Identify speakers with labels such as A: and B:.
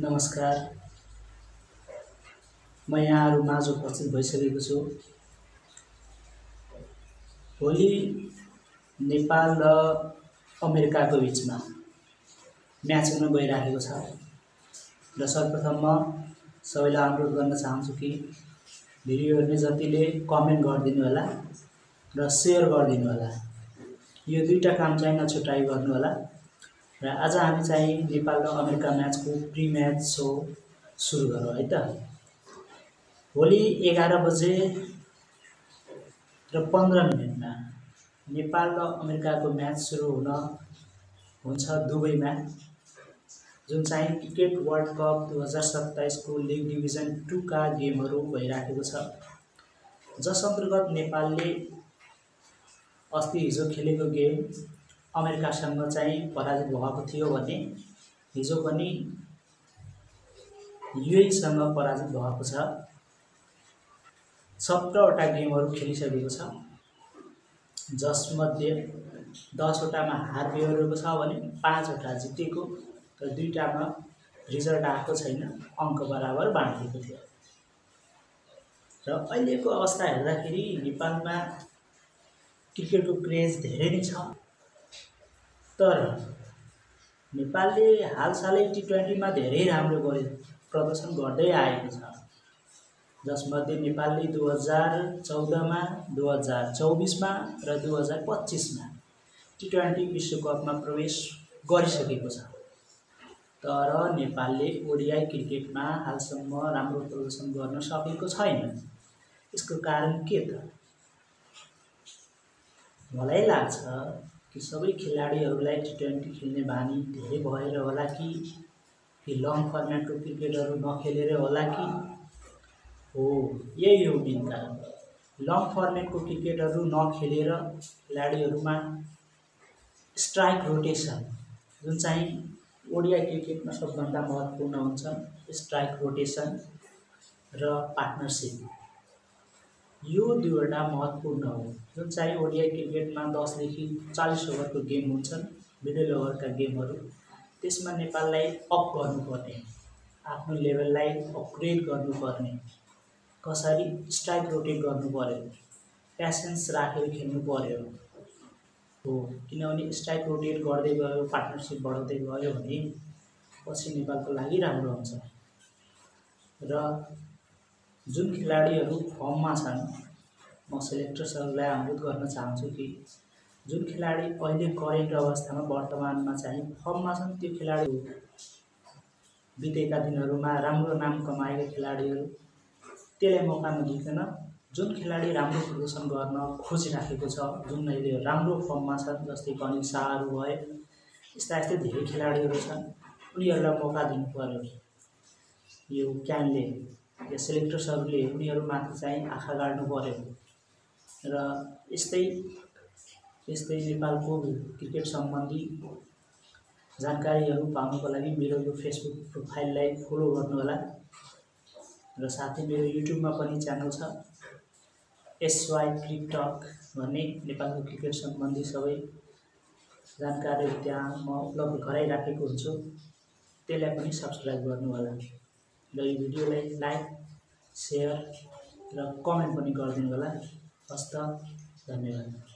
A: नमस्कार। म यहाँहरू माझ उपस्थित भइसकेको छु। भोलि नेपाल र अमेरिकाको बिचमा म्याच हुन गइरहेको छ र सर्वप्रथम म सबैलाई अनुरोध गर्न चाहन्छु कि भिडियो हेर्ने जतिले कमेन्ट गरिदिनु होला र सेयर गरिदिनु होला। यो दुईटा काम चाहिँ नछुटाइ गर्नु होला। र आज हामी चाहिँ नेपाल र अमेरिका म्याचको प्री म्याच सो सुरु गरौँ है त। भोलि 11 बजे र 15 मिनेटमा नेपाल र अमेरिकाको म्याच सुरु हुन्छ दुबईमा, जुन चाहिँ क्रिकेट वर्ल्ड कप 2027 को लिग डिभिजन 2 का गेमहरू भइराखेको छ, जस अन्तर्गत नेपालले अस्ति हिजो खेलेको गेम अमेरिकासँग चाहिँ पराजित भएको थियो भने हिजो पनि युएईसँग पराजित भएको छ। 17 वटा गेमहरू खेलिसकेको छ, जसमध्ये 10 वटामा हार बेहोरेको छ भने 5 वटा जितेको र 2टामा रिजल्ट आएको छैन, अङ्क बराबर बाँडिएको थियो। र अहिलेको अवस्था हेर्दाखेरि नेपालमा क्रिकेटको क्रेज धेरै नै छ, तर नेपालले हालसालै T20 मा धेरै राम्रो प्रदर्शन गर्दै आएको छ, जसमध्ये नेपालले 2014 मा, 2024 मा र 2025 मा T20 विश्वकपमा प्रवेश गरिसकेको छ। तर नेपालले ओडिआई क्रिकेटमा हालसम्म राम्रो प्रदर्शन गर्न सकेको छैन। यसको कारण के त? मलाई लाग्छ कि सबै खेलाडीहरूलाई T20 खेल्ने बानी धेरै भएर होला कि लङ फर्मेटको क्रिकेटहरू नखेलेर होला कि हो, यही हो मेन कारण। लङ फर्मेटको क्रिकेटहरू नखेलेर खेलाडीहरूमा स्ट्राइक रोटेसन, जुन चाहिँ ओडिआई क्रिकेटमा सबभन्दा महत्त्वपूर्ण हुन्छ, स्ट्राइक रोटेसन र पार्टनरसिप, यो दुईवटा महत्त्वपूर्ण हो। जुन चाहिँ ओडिआई क्रिकेटमा 10 देखि 40 ओभरको गेम हुन्छन्, मिडल ओभरका गेमहरू, त्यसमा नेपाललाई अप गर्नुपर्ने, आफ्नो लेभललाई अपग्रेड गर्नुपर्ने, कसरी स्ट्राइक रोटेट गर्नु पर्यो, प्यासेन्स राखेर खेल्नु पर्यो हो। किनभने स्ट्राइक रोटेट गर्दै गयो, पार्टनरसिप बढाउँदै गयो भने पछि नेपालको लागि राम्रो हुन्छ। र जुन खेलाडीहरू फर्ममा छन्, म सेलेक्टर्सहरूलाई अनुरोध गर्न चाहन्छु कि जुन खेलाडी अहिले करेन्ट अवस्थामा वर्तमानमा चाहिँ फर्ममा छन्, त्यो खेलाडी बितेका दिनहरूमा राम्रो नाम कमाएका खेलाडीहरू त्यसलाई मौका नदिकन जुन खेलाडी राम्रो प्रदर्शन गर्न खोजिराखेको छ, जुन अहिले राम्रो फर्ममा छन्, जस्तै अनिल शाहहरू भए, यस्ता धेरै खेलाडीहरू छन्, उनीहरूलाई मौका दिनु पर्यो। यो क्यानले या सेलेक्टर्सहरूले उनीहरूमाथि चाहिँ आँखा गाड्नु पर्यो। र यस्तै नेपालको क्रिकेट सम्बन्धी जानकारीहरू पाउनको लागि मेरो यो फेसबुक प्रोफाइललाई फलो गर्नुहोला र साथै मेरो युट्युबमा पनि च्यानल छ, SY क्रिकटक भन्ने, नेपालको क्रिकेट सम्बन्धी सबै जानकारीहरू त्यहाँ म उपलब्ध गराइराखेको हुन्छु, त्यसलाई पनि सब्सक्राइब गर्नुहोला र यो भिडियोलाई लाइक, सेयर र कमेन्ट पनि गरिदिनु होला। हस्त, धन्यवाद।